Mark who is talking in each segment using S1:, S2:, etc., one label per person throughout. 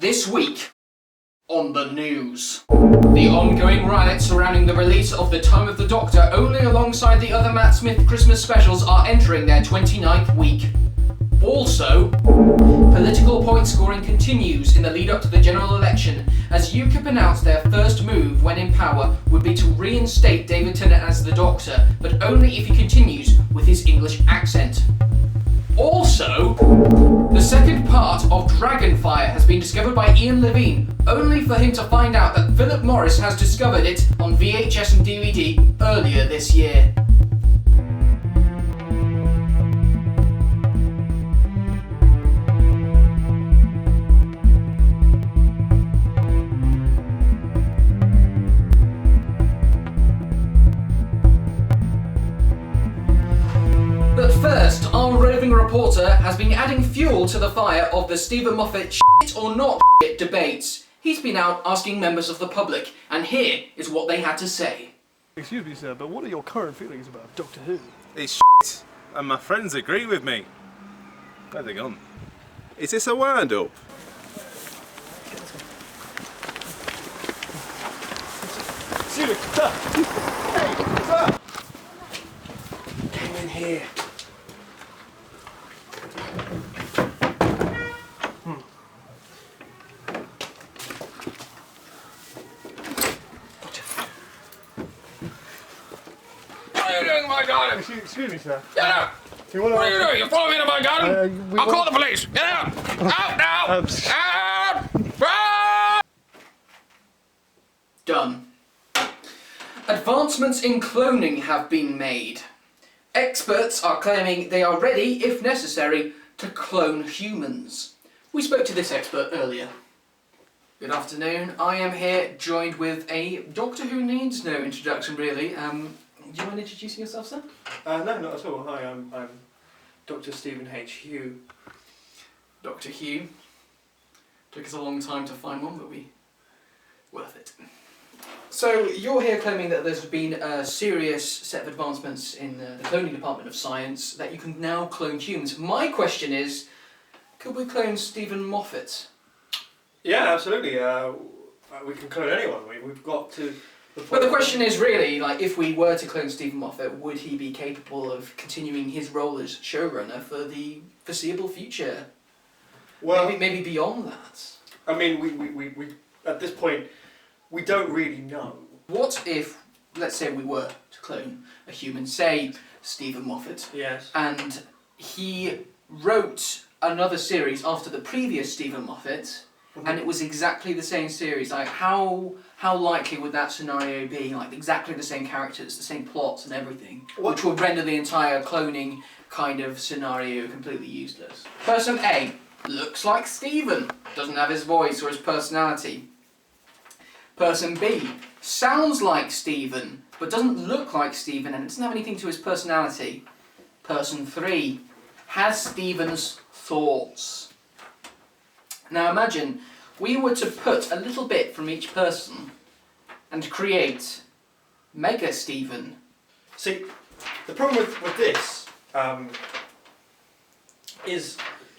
S1: This week on the news. The ongoing riots surrounding the release of The Time of the Doctor, only alongside the other Matt Smith Christmas specials, are entering their 29th week. Also, political point scoring continues in the lead up to the general election, as UKIP announced their first move when in power would be to reinstate David Tennant as the Doctor, but only if he continues with his English accent. Also, the second part of Dragonfire has been discovered by Ian Levine, only for him to find out that Philip Morris has discovered it on VHS and DVD earlier this year. But first, our roving reporter has been adding fuel to the fire of the Stephen Moffat shit or not shit debates. He's been out asking members of the public, and here is what they had to say.
S2: Excuse me, sir, but what are your current feelings about Doctor Who?
S3: It's shit, and my friends agree with me. Where are they gone? Is this a wind-up?
S2: Excuse me, sir! Hey, sir! Come in here.
S4: What are you doing in my garden?
S2: Excuse me, sir.
S4: Get out! What are you doing? You're following me into my garden? I'll call the police! Get out! Out now! Out! Ah!
S1: Done. Advancements in cloning have been made. Experts are claiming they are ready, if necessary, to clone humans. We spoke to this expert earlier. Good afternoon. I am here joined with a Doctor Who needs no introduction, really. Do you mind introducing yourself, sir?
S2: No, not at all. Hi, I'm Dr. Stephen H. Hugh.
S1: Dr. Hugh. Took us a long time to find one, but worth it. So, you're here claiming that there's been a serious set of advancements in the cloning department of science, that you can now clone humans. My question is, could we clone Stephen Moffat?
S2: Yeah, absolutely. We can clone anyone. We've got to...
S1: But the question is really, like, if we were to clone Stephen Moffat, would he be capable of continuing his role as showrunner for the foreseeable future?
S2: Well,
S1: maybe beyond that.
S2: I mean, we at this point, we don't really know.
S1: What if, let's say we were to clone a human, say Stephen Moffat,
S2: Yes.
S1: and he wrote another series after the previous Stephen Moffat, and it was exactly the same series? Like, how likely would that scenario be? Like, exactly the same characters, the same plots and everything, which would render the entire cloning kind of scenario completely useless. Person A looks like Stephen, doesn't have his voice or his personality. Person B sounds like Stephen, but doesn't look like Stephen and doesn't have anything to his personality. Person 3 has Stephen's thoughts. Now imagine we were to put a little bit from each person and create Mega Stephen.
S2: See, the problem with this is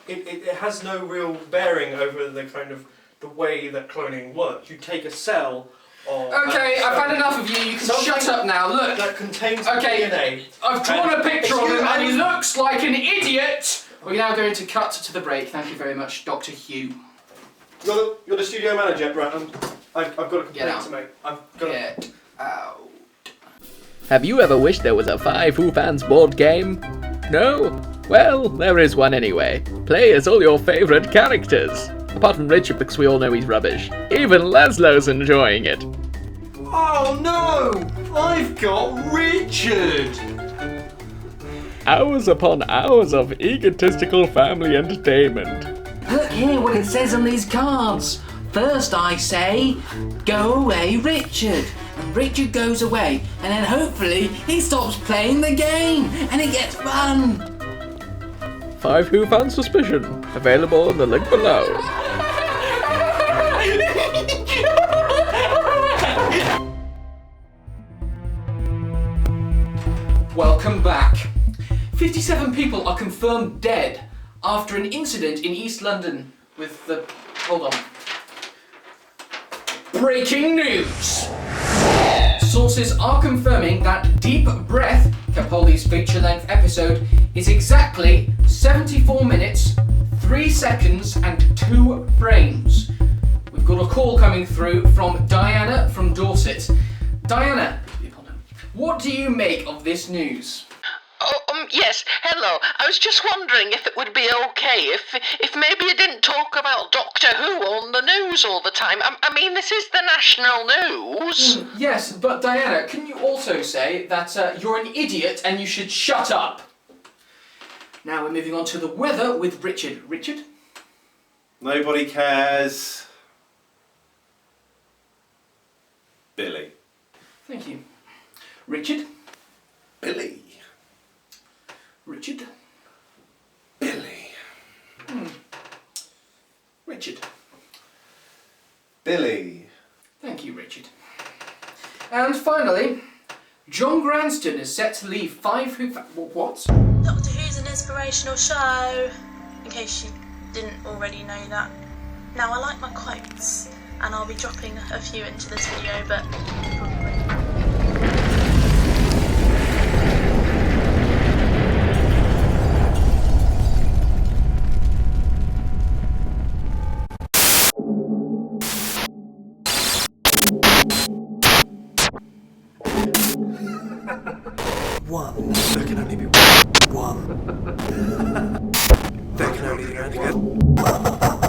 S2: it has no real bearing over the kind of the way that cloning works. You take a cell of...
S1: Okay, I've had enough of you. You can shut up now. Look.
S2: That contains DNA.
S1: I've drawn a picture of him and he looks like an idiot. We're now going to cut to the break. Thank you very much, Dr. Hugh.
S2: You're the studio manager, Brad. I've got a complaint to make. I've got
S1: Get out.
S5: Have you ever wished there was a FiveWhoFans board game? No? Well, there is one anyway. Play as all your favourite characters. Apart from Richard, because we all know he's rubbish. Even Leslow's enjoying it.
S2: Oh no! I've got Richard!
S5: Hours upon hours of egotistical family entertainment.
S1: Look here what it says on these cards. First I say, go away Richard. And Richard goes away. And then hopefully he stops playing the game. And it gets fun.
S5: FiveWhoFans Suspicion. Available in the link below.
S1: Welcome back. 57 people are confirmed dead after an incident in East London with the... Hold on. Breaking news! Sources are confirming that Deep Breath, Capaldi's feature-length episode, is exactly 74 minutes, 3 seconds and 2 frames. We've got a call coming through from Diana from Dorset. Diana, what do you make of this news?
S6: Oh, yes, hello. I was just wondering if it would be okay if maybe you didn't talk about Doctor Who on the news all the time. I mean, this is the national news.
S1: Yes, but Diana, can you also say that you're an idiot and you should shut up? Now we're moving on to the weather with Richard. Richard?
S3: Nobody cares. Billy.
S1: Thank you. Richard?
S3: Billy.
S1: Richard?
S3: Billy.
S1: Richard.
S3: Billy.
S1: Thank you, Richard. And finally, John Granston is set to leave What?
S7: Doctor Who's an inspirational show, in case you didn't already know that. Now, I like my quotes, and I'll be dropping a few into this video, but probably.
S8: One. There can only be one. There can only be one.